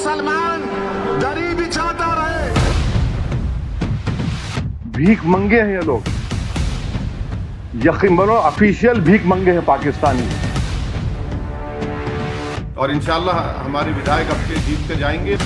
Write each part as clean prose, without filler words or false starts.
मुसलमान गरीबी चाहता रहे। भीख मंगे हैं ये लोग, यकीन बनो ऑफिशियल भीख मंगे हैं पाकिस्तानी। और इंशाल्लाह हमारे विधायक अब के जीत के जाएंगे।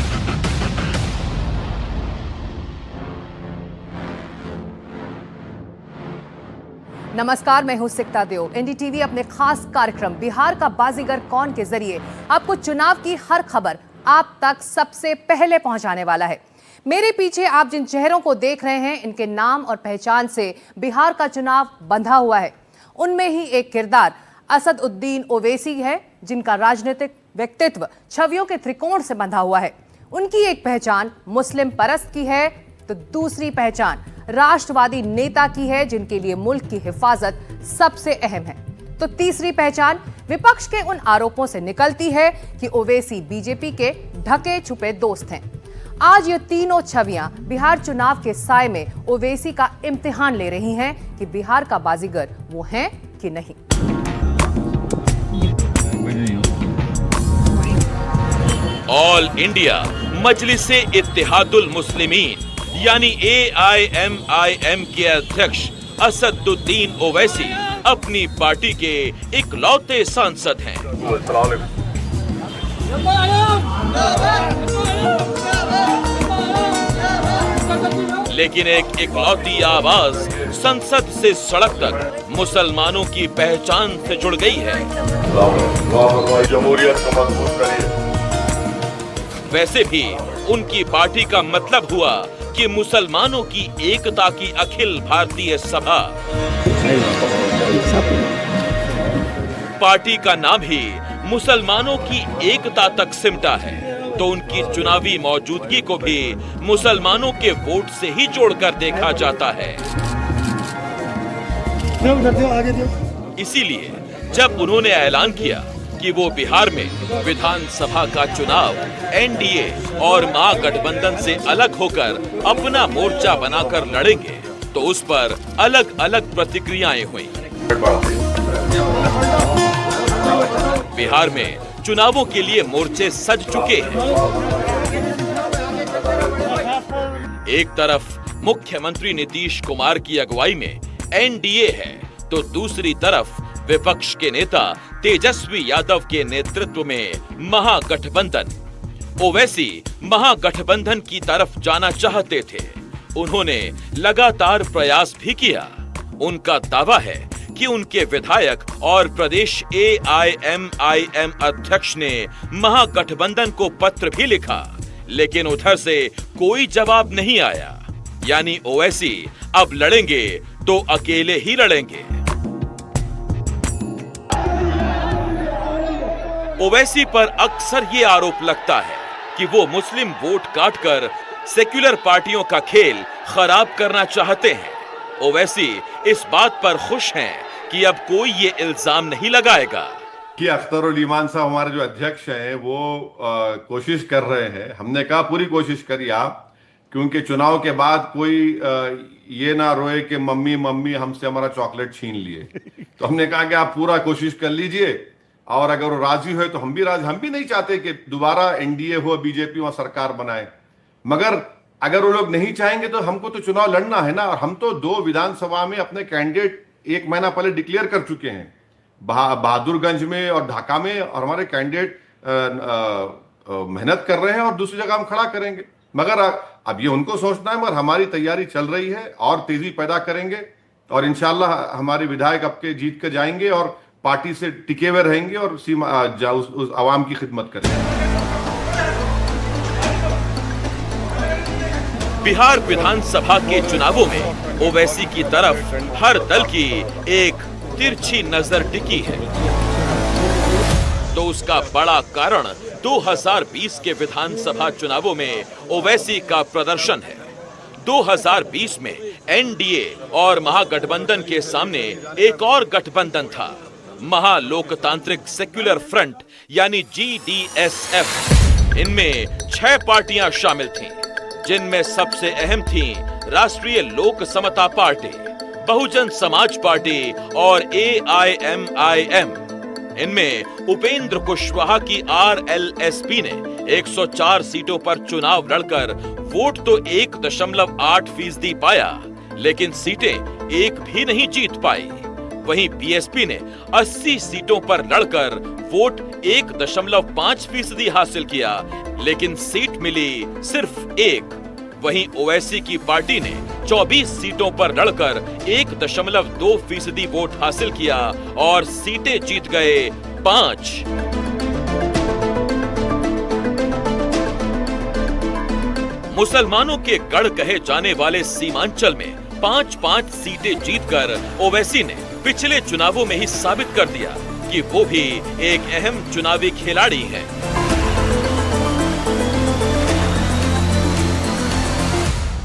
नमस्कार, मैं हूं सिकता देव। एनडीटीवी अपने खास कार्यक्रम बिहार का बाजीगर कौन के जरिए आपको चुनाव की हर खबर आप तक सबसे पहले पहुंचाने वाला है। मेरे पीछे आप जिन चेहरों को देख रहे हैं, इनके नाम और पहचान से बिहार का चुनाव बंधा हुआ है। उनमें ही एक किरदार असदुद्दीन ओवैसी है, जिनका राजनीतिक व्यक्तित्व छवियों के त्रिकोण से बंधा हुआ है। उनकी एक पहचान मुस्लिम परस्त की है, तो दूसरी पहचान राष्ट्रवादी नेता की है, जिनके लिए मुल्क की हिफाजत सबसे अहम है। तो तीसरी पहचान विपक्ष के उन आरोपों से निकलती है कि ओवैसी बीजेपी के ढके छुपे दोस्त हैं। आज ये तीनों छवियां बिहार चुनाव के साए में ओवैसी का इम्तिहान ले रही हैं कि बिहार का बाजीगर वो हैं कि नहीं। ऑल इंडिया मजलिसे इत्तेहादुल मुस्लिमीन यानी AIMIM के अध्यक्ष असदुद्दीन ओवैसी अपनी पार्टी के इकलौते सांसद हैं। लेकिन एक इकलौती आवाज संसद से सड़क तक मुसलमानों की पहचान से जुड़ गई है। जमहूरियत को मजबूत करिए। वैसे भी उनकी पार्टी का मतलब हुआ कि मुसलमानों की एकता की अखिल भारतीय सभा। पार्टी का नाम ही मुसलमानों की एकता तक सिमटा है, तो उनकी चुनावी मौजूदगी को भी मुसलमानों के वोट से ही जोड़कर देखा जाता है। इसीलिए जब उन्होंने ऐलान किया कि वो बिहार में विधानसभा का चुनाव NDA और महागठबंधन से अलग होकर अपना मोर्चा बनाकर लड़ेंगे, तो उस पर अलग अलग प्रतिक्रियाएं हुई। बिहार में चुनावों के लिए मोर्चे सज चुके हैं। एक तरफ मुख्यमंत्री नीतीश कुमार की अगुवाई में NDA है, तो दूसरी तरफ विपक्ष के नेता तेजस्वी यादव के नेतृत्व में महागठबंधन। ओवैसी महागठबंधन की तरफ जाना चाहते थे। उन्होंने लगातार प्रयास भी किया। उनका दावा है कि उनके विधायक और प्रदेश AIMIM अध्यक्ष ने महागठबंधन को पत्र भी लिखा, लेकिन उधर से कोई जवाब नहीं आया। यानी ओवैसी अब लड़ेंगे तो अकेले ही लड़ेंगे। ओवैसी पर अक्सर ये आरोप लगता है कि वो मुस्लिम वोट काटकर सेक्युलर पार्टियों का खेल खराब करना चाहते हैं। ओवैसी इस बात पर खुश हैं कि अब कोई ये इल्जाम नहीं लगाएगा। कि अख्तरुल ईमान साहब हमारे जो अध्यक्ष हैं वो कोशिश कर रहे हैं। हमने कहा पूरी कोशिश करिए आप, क्योंकि चुनाव के बाद कोई ये ना रोए कि मम्मी मम्मी हमसे हमारा चॉकलेट छीन लिए। तो हमने कहा कि आप पूरा कोशिश कर लीजिए, और अगर वो राजी हुए तो हम भी राजी। हम भी नहीं चाहते कि दोबारा NDA हो, बीजेपी वहां सरकार बनाए, मगर अगर वो लोग नहीं चाहेंगे तो हमको तो चुनाव लड़ना है ना। और हम तो 2 विधानसभा में अपने कैंडिडेट 1 महीना पहले डिक्लेयर कर चुके हैं, बहादुरगंज में और ढाका में, और हमारे कैंडिडेट मेहनत कर रहे हैं और दूसरी जगह हम खड़ा करेंगे। मगर अब ये उनको सोचना है, मगर हमारी तैयारी चल रही है और तेजी पैदा करेंगे, और इंशाल्लाह हमारे विधायक अब के जीत कर जाएंगे और पार्टी से टिके हुए रहेंगे और उस आवाम की खिदमत करेंगे। बिहार विधानसभा के चुनावों में ओवैसी की तरफ हर दल की एक तिरछी नजर टिकी है, तो उसका बड़ा कारण 2020 के विधानसभा चुनावों में ओवैसी का प्रदर्शन है। 2020 में NDA और महागठबंधन के सामने एक और गठबंधन था, महालोकतांत्रिक सेक्युलर फ्रंट यानी GDSF। इनमें 6 पार्टियां शामिल थीं, जिनमें सबसे अहम थीं राष्ट्रीय लोक समता पार्टी, बहुजन समाज पार्टी और AIMIM। इनमें उपेंद्र कुशवाहा की RLSP ने 104 सीटों पर चुनाव लड़कर वोट तो 1.8% पाया, लेकिन सीटें एक भी नहीं जीत पाई। वहीं बीएसपी ने 80 सीटों पर लड़कर वोट 1.5% हासिल किया, लेकिन सीट मिली सिर्फ एक। वहीं ओवैसी की पार्टी ने 24 सीटों पर लड़कर 1.2% वोट हासिल किया और सीटें जीत गए 5। मुसलमानों के गढ़ कहे जाने वाले सीमांचल में 5-5 सीटें जीतकर ओवैसी ने पिछले चुनावों में ही साबित कर दिया कि वो भी एक अहम चुनावी खिलाड़ी है।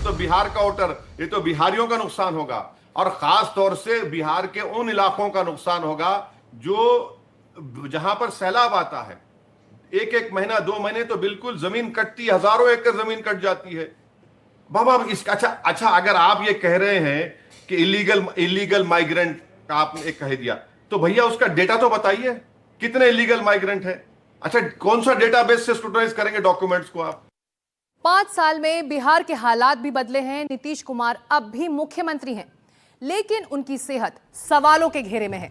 तो बिहार का वोटर, ये तो बिहारियों का नुकसान होगा और खास तौर से बिहार के उन इलाकों का नुकसान होगा जो जहां पर सैलाब आता है। एक महीना 2 महीने तो बिल्कुल जमीन कटती, हजारों एकड़ जमीन कट जाती है। बाबा इसका अच्छा अगर आप ये कह रहे हैं कि इलीगल माइग्रेंट का आपने कह दिया, तो भैया उसका डेटा तो बताइए, कितने इलीगल माइग्रेंट हैं? अच्छा, कौन सा डेटाबेस से स्क्रूटनाइज करेंगे डॉक्यूमेंट्स को आप? 5 साल में बिहार के हालात भी बदले हैं। नीतीश कुमार अब भी मुख्यमंत्री हैं, लेकिन उनकी सेहत सवालों के घेरे में है।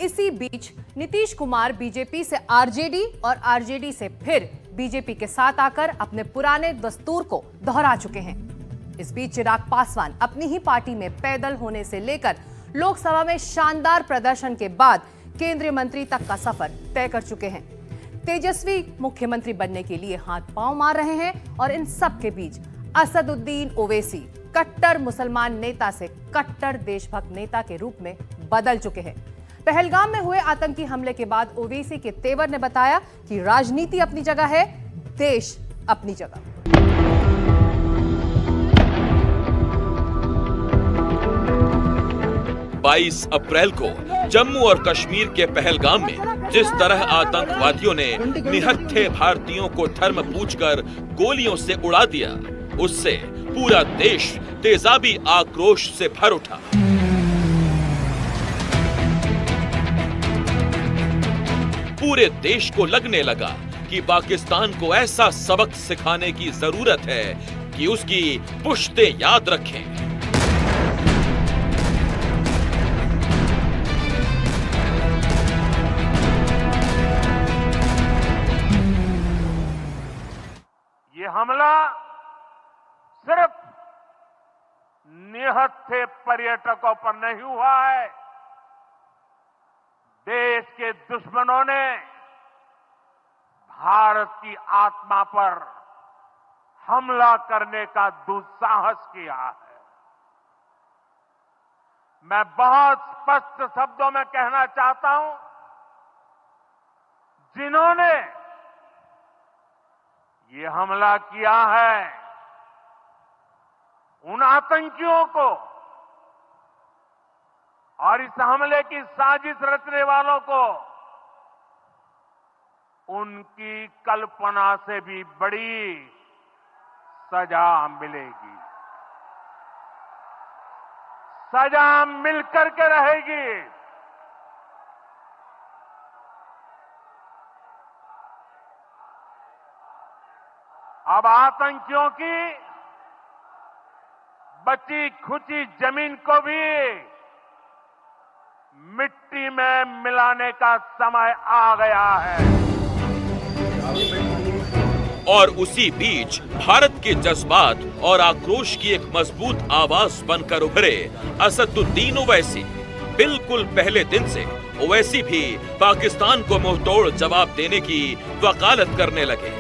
इसी बीच नीतीश कुमार बीजेपी से आरजेडी और आरजेडी से फिर बीजेपी के साथ आकर अपने पुराने दस्तूर को दोहरा चुके हैं। इस बीच चिराग पासवान अपनी ही पार्टी में पैदल होने से लेकर लोकसभा में शानदार प्रदर्शन के बाद केंद्रीय मंत्री तक का सफर तय कर चुके हैं। तेजस्वी मुख्यमंत्री बनने के लिए हाथ पांव मार रहे हैं और इन सब के बीच असदुद्दीन ओवैसी कट्टर मुसलमान नेता से कट्टर देशभक्त नेता के रूप में बदल चुके हैं। पहलगाम में हुए आतंकी हमले के बाद ओवैसी के तेवर ने बताया कि राजनीति अपनी जगह है, देश अपनी जगह। बाईस अप्रैल को जम्मू और कश्मीर के पहलगाम में जिस तरह आतंकवादियों ने निहत्थे भारतीयों को धर्म पूछकर गोलियों से उड़ा दिया, उससे पूरा देश तेजाबी आक्रोश से भर उठा। पूरे देश को लगने लगा कि पाकिस्तान को ऐसा सबक सिखाने की जरूरत है कि उसकी पुश्तें याद रखें। ये हमला सिर्फ निहत्थे पर्यटकों पर नहीं हुआ है, देश के दुश्मनों ने भारत की आत्मा पर हमला करने का दुस्साहस किया है। मैं बहुत स्पष्ट शब्दों में कहना चाहता हूं, जिन्होंने ये हमला किया है, उन आतंकियों को और इस हमले की साजिश रचने वालों को उनकी कल्पना से भी बड़ी सजा मिलेगी। सजा मिलकर के रहेगी। अब आतंकियों की बची खुची जमीन को भी मिट्टी में मिलाने का समय आ गया है। और उसी बीच भारत के जज्बात और आक्रोश की एक मजबूत आवाज बनकर उभरे असदुद्दीन ओवैसी। बिल्कुल पहले दिन से ओवैसी भी पाकिस्तान को मुंहतोड़ जवाब देने की वकालत करने लगे।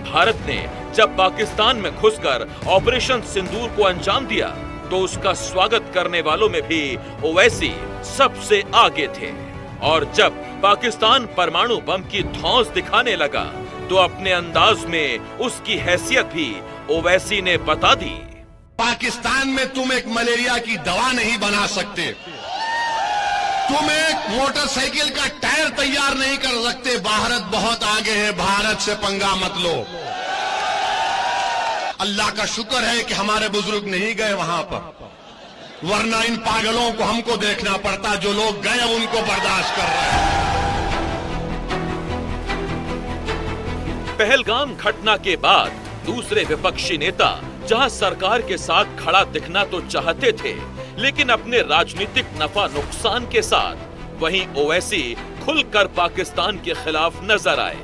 भारत ने जब पाकिस्तान में घुसकर ऑपरेशन सिंदूर को अंजाम दिया, तो उसका स्वागत करने वालों में भी ओवैसी सबसे आगे थे। और जब पाकिस्तान परमाणु बम की धौंस दिखाने लगा, तो अपने अंदाज में उसकी हैसियत भी ओवैसी ने बता दी। पाकिस्तान में तुम एक मलेरिया की दवा नहीं बना सकते, तुम एक मोटरसाइकिल का टायर तैयार नहीं कर सकते। भारत बहुत आगे है, भारत से पंगा मत लो। अल्लाह का शुक्र है कि हमारे बुजुर्ग नहीं गए वहां पर, वरना इन पागलों को हमको देखना पड़ता। जो लोग गए उनको बर्दाश्त कर रहे हैं। पहलगाम घटना के बाद दूसरे विपक्षी नेता जहां सरकार के साथ खड़ा दिखना तो चाहते थे, लेकिन अपने राजनीतिक नफा नुकसान के साथ, वहीं ओवैसी खुलकर पाकिस्तान के खिलाफ नजर आए।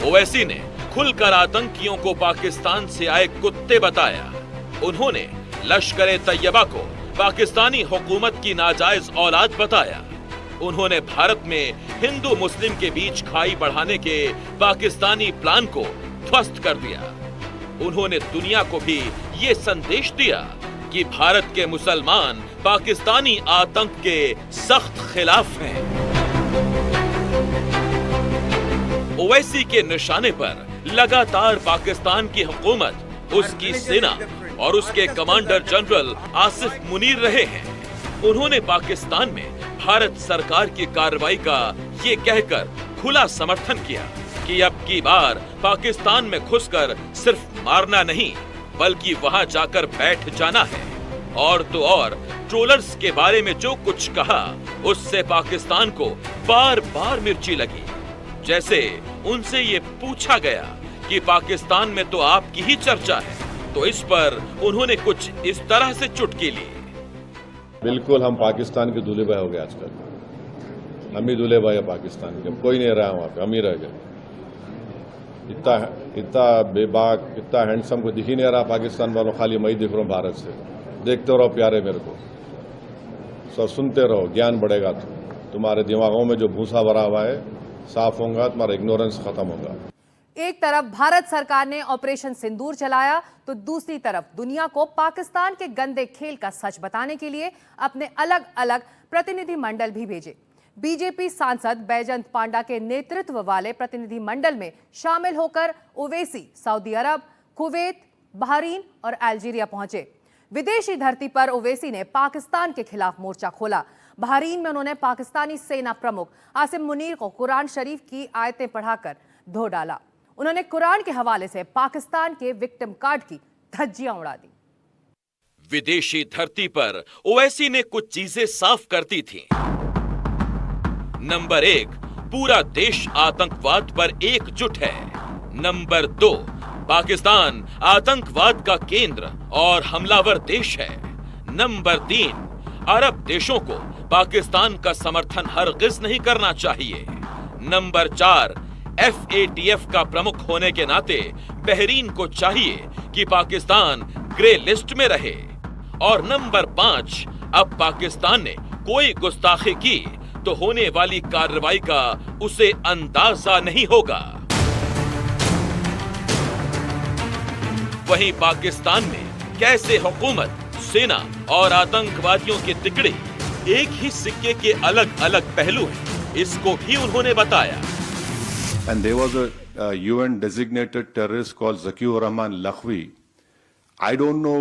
ओवैसी ने खुलकर आतंकियों को पाकिस्तान से आए कुत्ते बताया। उन्होंने लश्कर तैयबा को पाकिस्तानी हुकूमत की नाजायज औलाद बताया। उन्होंने भारत में हिंदू मुस्लिम के बीच खाई बढ़ाने के पाकिस्तानी प्लान को ध्वस्त कर दिया। उन्होंने दुनिया को भी ये संदेश दिया कि भारत के मुसलमान पाकिस्तानी आतंक के सख्त खिलाफ हैं। ओवैसी के निशाने पर लगातार पाकिस्तान की हुकूमत, उसकी सेना और उसके कमांडर जनरल आसिफ मुनीर रहे हैं। उन्होंने पाकिस्तान में भारत सरकार की कार्रवाई का ये कहकर खुला समर्थन किया कि अब की बार पाकिस्तान में घुसकर सिर्फ मारना नहीं, बल्कि वहां जाकर बैठ जाना है। और तो और ट्रोलर्स के बारे में जो कुछ कहा, उससे पाकिस्तान को बार बार मिर्ची लगी। जैसे उनसे ये पूछा गया कि पाकिस्तान में तो आपकी ही चर्चा है, तो इस पर उन्होंने कुछ इस तरह से चुटकी ली। बिल्कुल हम पाकिस्तान के दूल्हे भाई हो गए आजकल। हम ही दूल्हे भाई है पाकिस्तान के, कोई नहीं रहा वहाँ पे, हम ही रह गए। इतना बेबाक, इतना हैंडसम को दिख ही नहीं रहा पाकिस्तान वालों, खाली मैं ही दिख रहा हूँ भारत से। देखते रहो प्यारे मेरे को, सब सुनते रहो, ज्ञान बढ़ेगा। तुम्हारे दिमागों में जो भूसा भरा हुआ है साफ होगा, तुम्हारा इग्नोरेंस खत्म होगा। एक तरफ भारत सरकार ने ऑपरेशन सिंदूर चलाया, तो दूसरी तरफ दुनिया को पाकिस्तान के गंदे खेल का सच बताने के लिए अपने अलग अलग प्रतिनिधि मंडल भी भेजे। बीजेपी सांसद बैजंत पांडा के नेतृत्व वाले प्रतिनिधि मंडल में शामिल होकर ओवैसी सऊदी अरब, कुवैत, बहरीन और अल्जीरिया पहुंचे। विदेशी धरती पर ओवैसी ने पाकिस्तान के खिलाफ मोर्चा खोला। बहरीन में उन्होंने पाकिस्तानी सेना प्रमुख आसिम मुनीर को कुरान शरीफ की आयतें पढ़ाकर धो डाला। उन्होंने कुरान के हवाले से पाकिस्तान के विक्टिम कार्ड की धज्जियां उड़ा दी। विदेशी धरती पर ओवैसी ने कुछ चीजें साफ करती थीं। नंबर 1, पूरा देश आतंकवाद पर एकजुट है। नंबर 2, पाकिस्तान आतंकवाद का केंद्र और हमलावर देश है। नंबर 3, अरब देशों को पाकिस्तान का समर्थन हरगिज नहीं करना चाहिए। नंबर 4, FATF का प्रमुख होने के नाते बहरीन को चाहिए कि पाकिस्तान ग्रे लिस्ट में रहे। और नंबर 5, अब पाकिस्तान ने कोई गुस्ताखी की तो होने वाली कार्रवाई का उसे अंदाजा नहीं होगा। वहीं पाकिस्तान में कैसे हुकूमत, सेना और आतंकवादियों के तिकड़े एक ही सिक्के के अलग अलग पहलू हैं, इसको भी उन्होंने बताया। And there was a UN designated terrorist called Zakiur Rahman Lakhvi. I don't know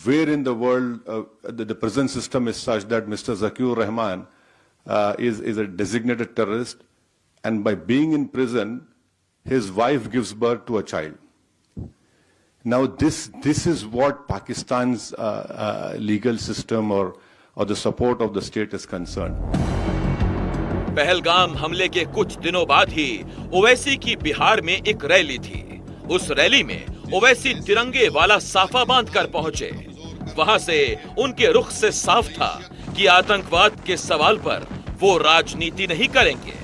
where in the world the prison system is such that Mr. Zakiur Rahman is a designated terrorist, and by being in prison, his wife gives birth to a child. Now this is what Pakistan's legal system or the support of the state is concerned. Pahalgam हमले के कुछ दिनों बाद ही ओवैसी की बिहार में एक rally थी। उस रैली में ओवैसी तिरंगे वाला साफा बांधकर पहुंचे। वहां से उनके रुख से साफ था कि आतंकवाद के सवाल पर वो राजनीति नहीं करेंगे,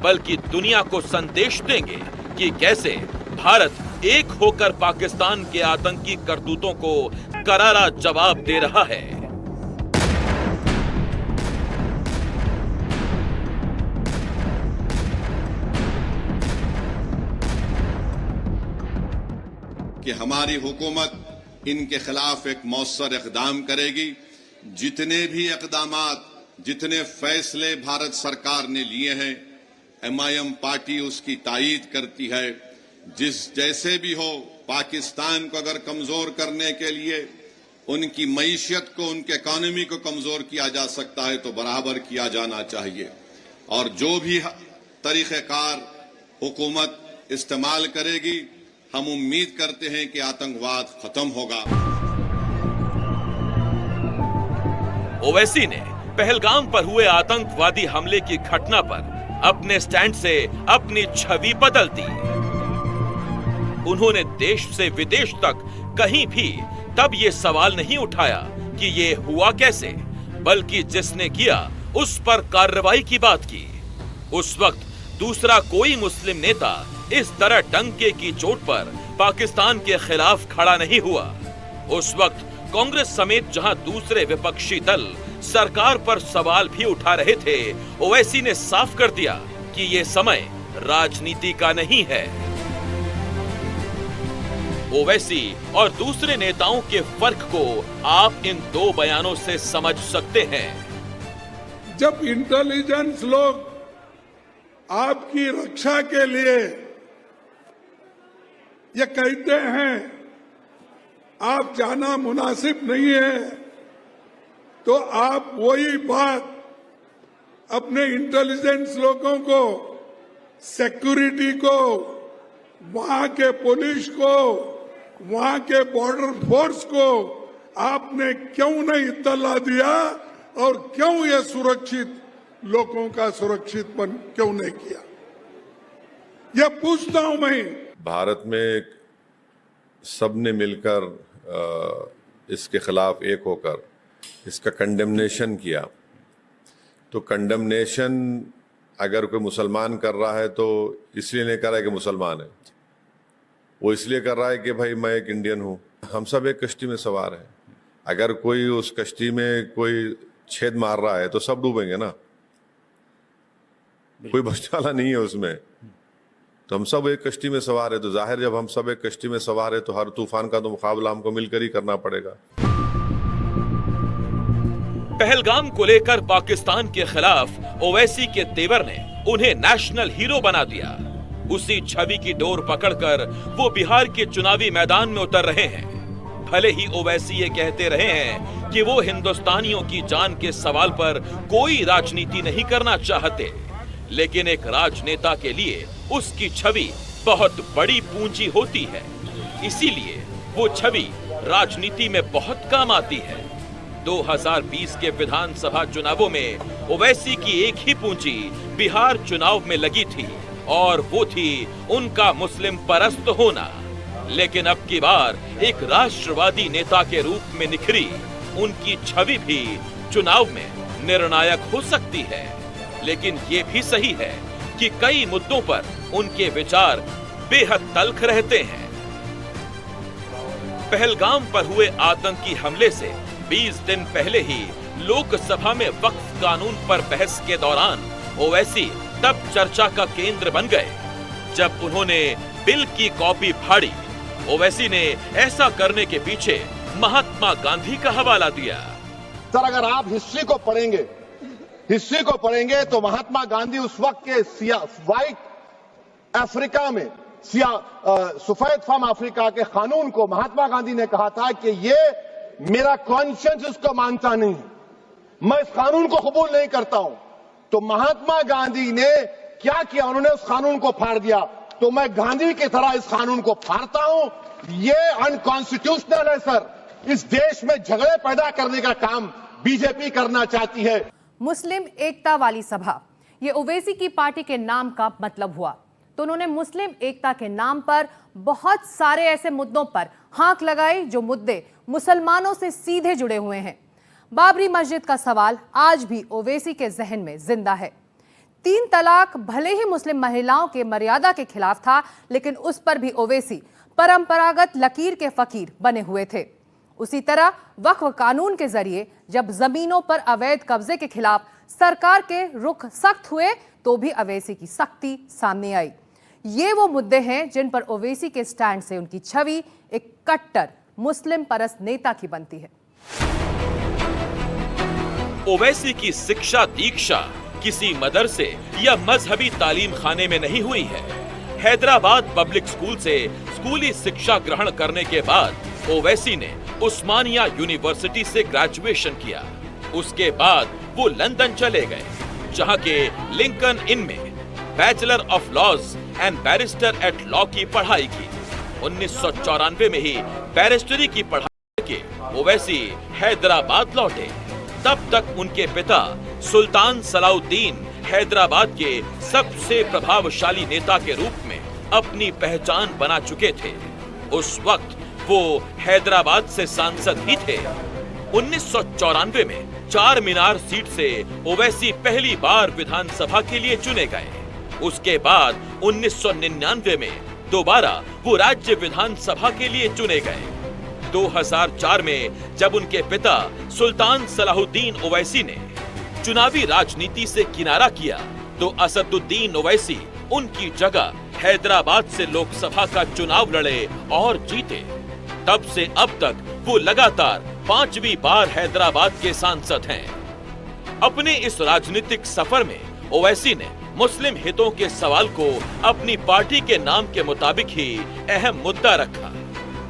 बल्कि दुनिया को संदेश देंगे कि कैसे भारत एक होकर पाकिस्तान के आतंकी करतूतों को करारा जवाब दे रहा है। कि हमारी हुकूमत इनके खिलाफ एक मौसर इक़दाम करेगी। जितने भी इक़दामात, जितने फैसले भारत सरकार ने लिए हैं, MIM पार्टी उसकी तायीद करती है। जैसे भी हो, पाकिस्तान को अगर कमजोर करने के लिए उनकी मईशत को, उनके इकॉनमी को कमजोर किया जा सकता है तो बराबर किया जाना चाहिए। और जो भी तरीक़ेकार हुकूमत इस्तेमाल करेगी, हम उम्मीद करते हैं कि आतंकवाद खत्म होगा। ओवैसी ने पहलगाम पर हुए आतंकवादी हमले की घटना पर अपने स्टैंड से अपनी छवि बदल दी। उन्होंने देश से विदेश तक कहीं भी तब ये सवाल नहीं उठाया कि ये हुआ कैसे, बल्कि जिसने किया उस पर कार्रवाई की बात की। उस वक्त दूसरा कोई मुस्लिम नेता इस तरह डंके की चोट पर पाकिस्तान के खिलाफ खड़ा नहीं हुआ। उस वक्त कांग्रेस समेत जहां दूसरे विपक्षी दल सरकार पर सवाल भी उठा रहे थे, ओवैसी ने साफ कर दिया कि ये समय राजनीति का नहीं है। ओवैसी और दूसरे नेताओं के फर्क को आप इन दो बयानों से समझ सकते हैं। जब इंटेलिजेंस लोग आपकी रक्षा के लिए ये कहते हैं आप जाना मुनासिब नहीं है, तो आप वही बात अपने इंटेलिजेंस लोगों को, सिक्योरिटी को, वहां के पुलिस को, वहां के बॉर्डर फोर्स को आपने क्यों नहीं इत्तला दिया और क्यों ये सुरक्षित लोगों का सुरक्षितपन क्यों नहीं किया, ये पूछता हूं मैं। भारत में सबने मिलकर इसके खिलाफ एक होकर इसका कंडेमनेशन किया। तो कंडेमनेशन अगर कोई मुसलमान कर रहा है तो इसलिए नहीं कर रहा है कि मुसलमान है, वो इसलिए कर रहा है कि भाई मैं एक इंडियन हूं। हम सब एक कश्ती में सवार हैं, अगर कोई उस कश्ती में कोई छेद मार रहा है तो सब डूबेंगे ना, कोई बचने वाला नहीं है उसमें। तो हम सब एक कश्ती में सवार है, तो जाहिर जब हम सब एक कश्ती में सवार है तो हर तूफान का तो मुकाबला हमको मिलकर ही करना पड़ेगा। पहलगाम को लेकर पाकिस्तान के खिलाफ ओवैसी के तेवर ने उन्हें नेशनल हीरो बना दिया। उसी छवि की डोर पकड़कर वो बिहार के चुनावी मैदान में उतर रहे हैं। भले ही ओवैसी ये कहते रहे हैं कि वो हिंदुस्तानियों की जान के सवाल पर कोई राजनीति नहीं करना चाहते, लेकिन एक राजनेता के लिए उसकी छवि बहुत बड़ी पूंजी होती है। इसीलिए वो छवि राजनीति में बहुत काम आती है। 2020 के विधानसभा चुनावों में ओवैसी की एक ही पूंजी बिहार चुनाव में लगी थी और वो थी उनका मुस्लिम परस्त होना। लेकिन अब की बार एक राष्ट्रवादी नेता के रूप में निखरी उनकी छवि भी चुनाव में निर्णायक हो सकती है। लेकिन ये भी सही है कि कई मुद्दों पर उनके विचार बेहद तल्ख रहते हैं। पहलगाम पर हुए आतंकी हमले से 20 दिन पहले ही लोकसभा में वक्फ कानून पर बहस के दौरान ओवैसी तब चर्चा का केंद्र बन गए जब उन्होंने बिल की कॉपी फाड़ी। ओवैसी ने ऐसा करने के पीछे महात्मा गांधी का हवाला दिया। सर, अगर आप हिस्ट्री को पढ़ेंगे तो महात्मा गांधी उस वक्त के व्हाइट अफ्रीका में सफेद फार्म अफ्रीका के कानून को महात्मा गांधी ने कहा था कि ये मेरा कॉन्शियंस इसको मानता नहीं, मैं इस कानून को कबूल नहीं करता हूं। तो महात्मा गांधी ने क्या किया, उन्होंने उस कानून को फाड़ दिया। तो मैं गांधी की तरह इस कानून को फाड़ता हूं। ये अनकॉन्स्टिट्यूशनल है सर। इस देश में झगड़े पैदा करने का काम बीजेपी करना चाहती है। मुस्लिम एकता वाली सभा, ये ओवैसी की पार्टी के नाम का मतलब हुआ। तो उन्होंने मुस्लिम एकता के नाम पर बहुत सारे ऐसे मुद्दों पर हाथ लगाई जो मुद्दे मुसलमानों से सीधे जुड़े हुए हैं। बाबरी मस्जिद का सवाल आज भी ओवैसी के जहन में जिंदा है। 3 तलाक भले ही मुस्लिम महिलाओं के मर्यादा के खिलाफ था, लेकिन उस पर भी ओवैसी परंपरागत लकीर के फकीर बने हुए थे। उसी तरह वक्फ कानून के जरिए जब जमीनों पर अवैध कब्जे के खिलाफ सरकार के रुख सख्त हुए तो भी ओवैसी की सख्ती सामने आई। ये वो मुद्दे हैं जिन पर ओवैसी के स्टैंड से उनकी छवि एक कट्टर मुस्लिम परस्त नेता की बनती है। ओवैसी की शिक्षा दीक्षा किसी मदरसे या मजहबी तालीम खाने में नहीं हुई है। हैदराबाद पब्लिक स्कूल से स्कूली शिक्षा ग्रहण करने के बाद ओवैसी ने उस्मानिया यूनिवर्सिटी से ग्रेजुएशन किया। उसके बाद वो लंदन चले गए, जहां के लिंकन इन में bachelor of laws and barrister at law की पढ़ाई की। 1994 में ही बैरिस्टरी की पढ़ाई के ओवैसी हैदराबाद लौटे। तब तक उनके पिता सुल्तान सलाउद्दीन हैदराबाद के सबसे प्रभावशाली नेता के रूप में अपनी पहचान बना चुके थे। उस वक्त वो हैदराबाद से सांसद ही थे। 1994 में चार मीनार सीट से ओवैसी पहली बार विधानसभा के लिए चुने गए। उसके बाद 1999 में दोबारा वो राज्य विधानसभा के लिए चुने गए। 2004 में जब उनके पिता सुल्तान सलाहुद्दीन ओवैसी ने चुनावी राजनीति से किनारा किया तो असदुद्दीन ओवैसी उनकी जगह हैदराबाद से लोकसभा का चुनाव लड़े और जीते। तब से अब तक वो लगातार 5वीं बार हैदराबाद के सांसद हैं। अपने इस राजनीतिक सफर में ओवैसी ने मुस्लिम हितों के सवाल को अपनी पार्टी के नाम के मुताबिक ही अहम मुद्दा रखा।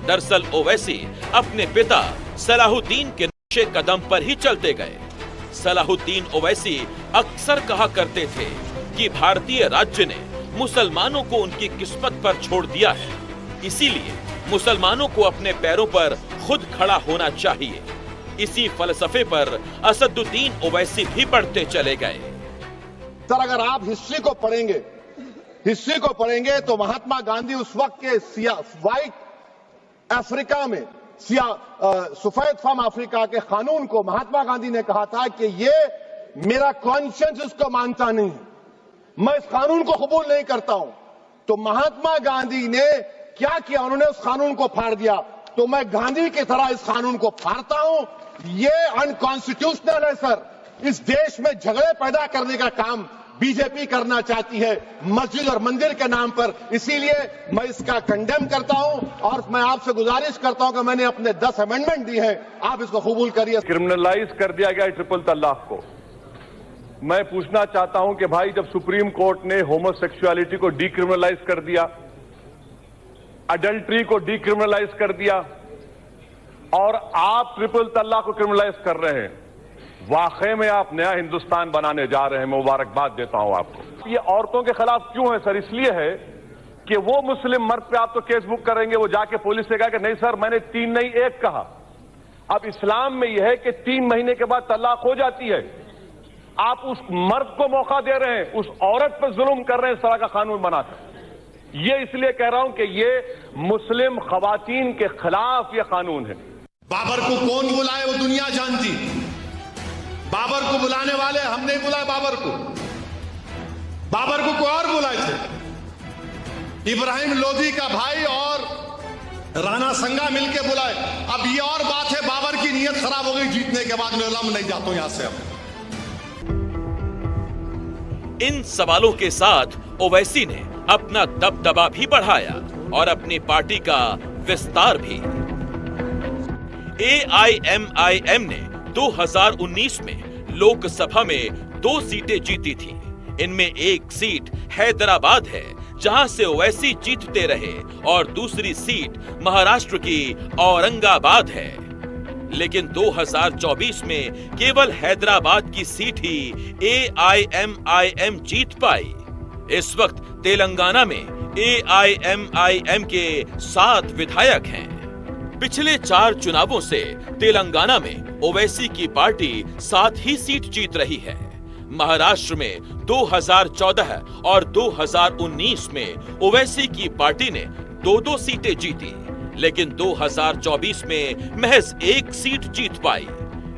दरअसल ओवैसी अपने पिता सलाहुद्दीन के नक्शे कदम पर ही चलते गए। सलाहुद्दीन ओवैसी अक्सर कहा करते थे कि भारतीय राज्य ने मुसलमानों को उनकी किस्मत पर छोड़ दिया है, इसीलिए मुसलमानों को अपने पैरों पर खुद खड़ा होना चाहिए। इसी फलसफे पर असदुद्दीन ओवैसी भी बढ़ते चले गए। सर, अगर आप हिस्ट्री को पढ़ेंगे तो महात्मा गांधी उस वक्त के व्हाइट अफ्रीका में सफेद फार्म अफ्रीका के कानून को महात्मा गांधी ने कहा था कि ये मेरा कॉन्शियंस इसको मानता नहीं है, मैं इस कानून को कबूल नहीं करता हूं। तो महात्मा गांधी ने क्या किया, उन्होंने उस कानून को फाड़ दिया। तो मैं गांधी की तरह इस कानून को फाड़ता हूं। ये अनकॉन्स्टिट्यूशनल है सर। इस देश में झगड़े पैदा करने का काम बीजेपी करना चाहती है मस्जिद और मंदिर के नाम पर, इसीलिए मैं इसका कंडेम करता हूं और मैं आपसे गुजारिश करता हूं कि मैंने अपने 10 अमेंडमेंट दी है, आप इसको कबूल करिए। क्रिमिनलाइज कर दिया गया ट्रिपल तलाक को। मैं पूछना चाहता हूं कि भाई, जब सुप्रीम कोर्ट ने होमोसेक्सुअलिटी को डीक्रिमिनलाइज कर दिया, अडल्ट्री को डीक्रिमिनलाइज कर दिया और आप ट्रिपल तलाक को क्रिमिनलाइज कर रहे हैं, वाकई में आप नया हिंदुस्तान बनाने जा रहे हैं। मैं मुबारकबाद देता हूं आपको। ये औरतों के खिलाफ क्यों है सर? इसलिए है कि वो मुस्लिम मर्द पे आप तो केस बुक करेंगे, वो जाके पुलिस से कहा कि नहीं सर मैंने 3 नहीं 1 कहा। अब इस्लाम में यह है कि 3 महीने के बाद तलाक हो जाती है। आप उस मर्द को मौका दे रहे हैं, उस औरत पर जुल्म कर रहे हैं इस तरह का कानून बनाकर। ये इसलिए कह रहा हूं कि ये मुस्लिम खवातीन के खिलाफ ये कानून है। बाबर को कौन बुलाए वो दुनिया जानती। बाबर को बुलाने वाले हम नहीं बुलाए बाबर को कोई और बुलाए थे। इब्राहिम लोधी का भाई और राणा संगा मिलकर बुलाए। अब ये और बात है, बाबर की नीयत खराब हो गई जीतने के बाद। मैं नहीं जाता हूं यहां से। अब इन सवालों के साथ ओवैसी ने अपना दबदबा भी बढ़ाया और अपनी पार्टी का विस्तार भी। AIMIM ने 2019 में लोकसभा में 2 सीटें जीती थी। इनमें एक सीट हैदराबाद है जहां से ओवैसी जीतते रहे और दूसरी सीट महाराष्ट्र की औरंगाबाद है। लेकिन 2024 में केवल हैदराबाद की सीट ही AIMIM जीत पाई। इस वक्त तेलंगाना में AIMIM के 7 विधायक हैं। पिछले 4 चुनावों से तेलंगाना में ओवैसी की पार्टी 7 ही सीट जीत रही है। महाराष्ट्र में 2014 और 2019 में ओवैसी की पार्टी ने 2-2 सीटें जीती, लेकिन 2024 में महज 1 सीट जीत पाई।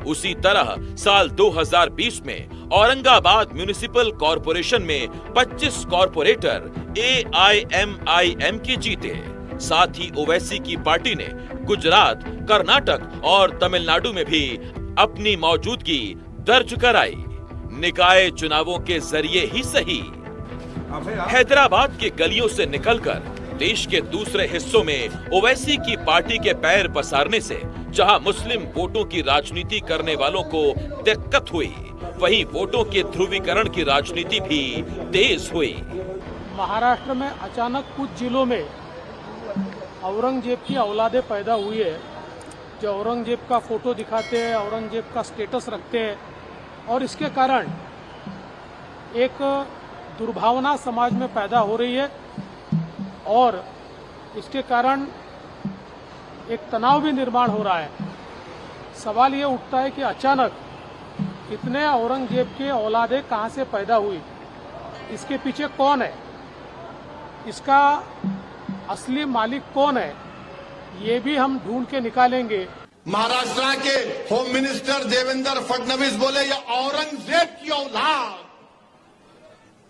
उसी तरह साल 2020 में औरंगाबाद म्युनिसिपल कॉरपोरेशन में 25 कॉरपोरेटर AIMIM के जीते। साथ ही ओवैसी की पार्टी ने गुजरात, कर्नाटक और तमिलनाडु में भी अपनी मौजूदगी दर्ज कराई। निकाय चुनावों के जरिए ही सही, हैदराबाद के गलियों से निकलकर देश के दूसरे हिस्सों में ओवैसी की पार्टी के पैर पसारने से जहां मुस्लिम वोटों की राजनीति करने वालों को दिक्कत हुई, वहीं वोटों के ध्रुवीकरण की राजनीति भी तेज हुई। महाराष्ट्र में अचानक कुछ जिलों में औरंगजेब की औलादे पैदा हुई है, जो औरंगजेब का फोटो दिखाते हैं, औरंगजेब का स्टेटस रखते हैं, और इसके कारण एक दुर्भावना समाज में पैदा हो रही है और इसके कारण एक तनाव भी निर्माण हो रहा है। सवाल ये उठता है कि अचानक इतने औरंगजेब के औलादे कहां से पैदा हुई, इसके पीछे कौन है, इसका असली मालिक कौन है, ये भी हम ढूंढ के निकालेंगे। महाराष्ट्र के होम मिनिस्टर देवेंद्र फडणवीस बोले ये औरंगजेब की औलाद।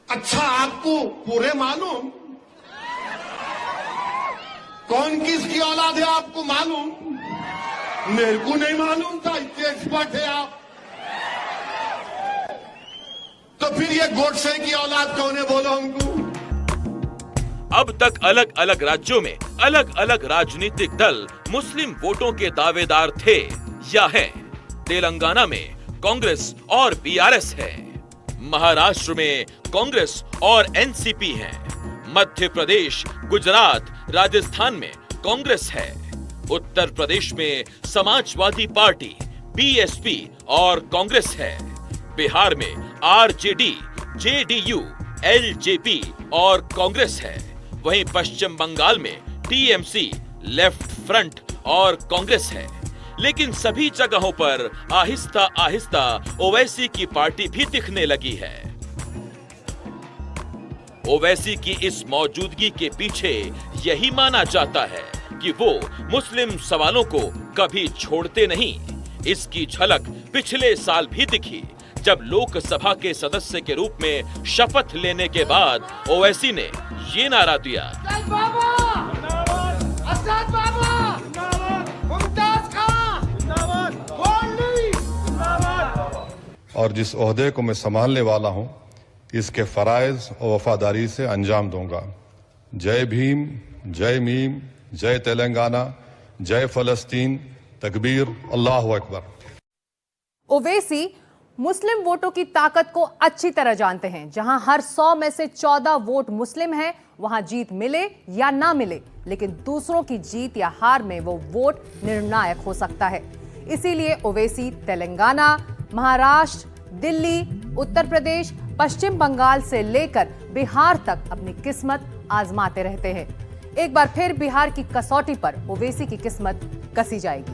अच्छा, आपको पूरे मालूम कौन किसकी औलाद है? आपको मालूम? मेरे को नहीं मालूम था, इतने एक्सपर्ट है आप। तो फिर ये गोडसे की औलाद कौन है, बोलो हमको। अब तक अलग अलग राज्यों में अलग अलग राजनीतिक दल मुस्लिम वोटों के दावेदार थे या हैं। तेलंगाना में कांग्रेस और बीआरएस है, महाराष्ट्र में कांग्रेस और एनसीपी है, मध्य प्रदेश, गुजरात, राजस्थान में कांग्रेस है, उत्तर प्रदेश में समाजवादी पार्टी, बीएसपी और कांग्रेस है, बिहार में आरजेडी, जेडीयू, एलजेपी और कांग्रेस है, वहीं पश्चिम बंगाल में टीएमसी, लेफ्ट फ्रंट और कांग्रेस है। लेकिन सभी जगहों पर आहिस्ता आहिस्ता ओवैसी की पार्टी भी दिखने लगी है। ओवैसी की इस मौजूदगी के पीछे यही माना जाता है कि वो मुस्लिम सवालों को कभी छोड़ते नहीं। इसकी झलक पिछले साल भी दिखी जब लोकसभा के सदस्य के रूप में शपथ लेने के बाद ओवैसी ने ये नारा दिया, और जिस ओहदे को मैं संभालने वाला हूं इसके फराइज और वफादारी से अंजाम दूंगा। जय भीम, जय मीम, जय तेलंगाना, जय फलस्तीन, तकबीर, अल्लाहु अकबर। ओवैसी मुस्लिम वोटों की ताकत को अच्छी तरह जानते हैं। जहां हर 100 में से 14 वोट मुस्लिम हैं, वहां जीत मिले या ना मिले, लेकिन दूसरों की जीत या हार में वो वोट निर्णायक हो सकता है। इसीलिए ओवैसी तेलंगाना, महाराष्ट्र, दिल्ली, उत्तर प्रदेश, पश्चिम बंगाल से लेकर बिहार तक अपनी किस्मत आजमाते रहते हैं। एक बार फिर बिहार की कसौटी पर ओवैसी की किस्मत कसी जाएगी।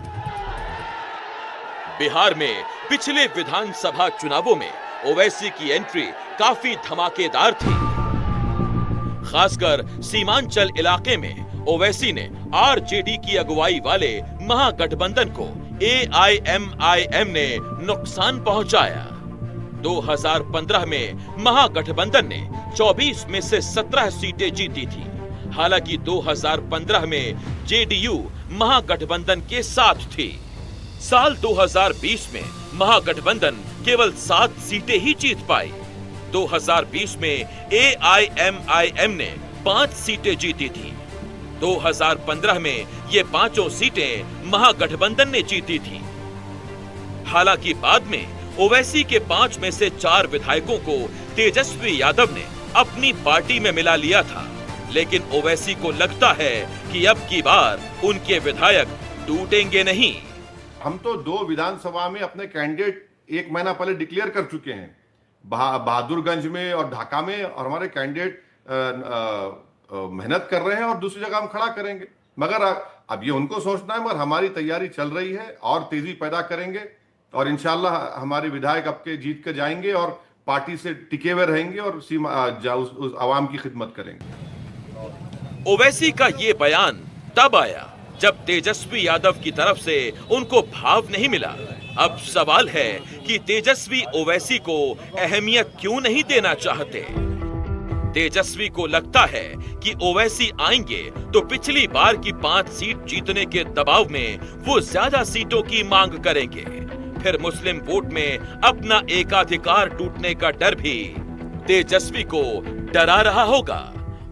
बिहार में पिछले विधानसभा चुनावों में ओवैसी की एंट्री काफी धमाकेदार थी। खासकर सीमांचल इलाके में ओवैसी ने आरजेडी की अगुवाई वाले महागठबंधन को एआईएमआईएम ने नुकसान पहुंचाया। 2015 में महागठबंधन ने 24 में से 17 सीटें जीती थी। हालांकि 2015 में जेडीयू महागठबंधन के साथ थी। साल 2020 में महागठबंधन केवल 7 सीटें ही जीत पाई। 2020 में एआईएमआईएम ने 5 सीटें जीती थी। 2015 में ये पांचों सीटें महागठबंधन ने जीती थी। हालांकि बाद में ओवैसी के 5 में से 4 विधायकों को तेजस्वी यादव ने अपनी पार्टी में मिला लिया था। लेकिन ओवैसी को लगता है कि अब की बार उनके विधायक टूटेंगे नहीं। हम तो 2 विधानसभा में अपने कैंडिडेट 1 महीना पहले डिक्लेयर कर चुके हैं, बहादुरगंज में और ढाका में, और हमारे कैंडिडेट मेहनत कर रहे हैं और दूसरी जगह हम खड़ा करेंगे। मगर अब ये उनको सोचना है, मगर हमारी तैयारी चल रही है और तेजी पैदा करेंगे और इंशाल्लाह हमारे विधायक अब के जीत कर जाएंगे और पार्टी से टिके हुए रहेंगे और उस आवाम की खिदमत करेंगे। ओवैसी का ये बयान तब आया जब तेजस्वी यादव की तरफ से उनको भाव नहीं मिला। अब सवाल है कि तेजस्वी ओवैसी को अहमियत क्यों नहीं देना चाहते। तेजस्वी को लगता है कि ओवैसी आएंगे तो पिछली बार की 5 सीट जीतने के दबाव में वो ज्यादा सीटों की मांग करेंगे। फिर मुस्लिम वोट में अपना एकाधिकार टूटने का डर भी तेजस्वी को डरा रहा होगा।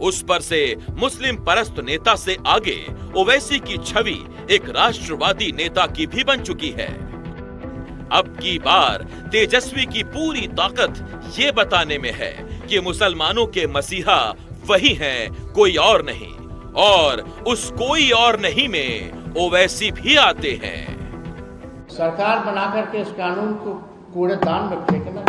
उस पर से मुस्लिम परस्त नेता से आगे ओवैसी की छवि एक राष्ट्रवादी नेता की भी बन चुकी है। अब की बार तेजस्वी की पूरी ताकत ये बताने में है कि मुसलमानों के मसीहा वही हैं, कोई और नहीं। और उस कोई और नहीं में ओवैसी भी आते हैं। सरकार बना करके इस कानून को कूड़ेदान में फेंकना।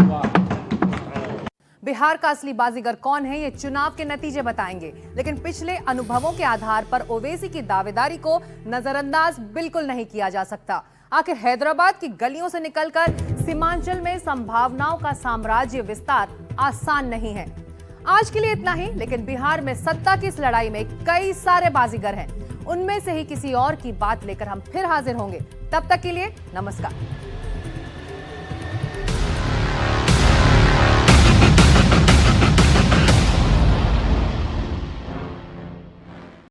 बिहार का असली बाजीगर कौन है, ये चुनाव के नतीजे बताएंगे। लेकिन पिछले अनुभवों के आधार पर ओवैसी की दावेदारी को नजरअंदाज बिल्कुल नहीं किया जा सकता। आखिर हैदराबाद की गलियों से निकलकर सीमांचल में संभावनाओं का साम्राज्य विस्तार आसान नहीं है। आज के लिए इतना ही, लेकिन बिहार में सत्ता की इस लड़ाई में कई सारे बाजीगर हैं। उनमें से ही किसी और की बात लेकर हम फिर हाजिर होंगे। तब तक के लिए नमस्कार।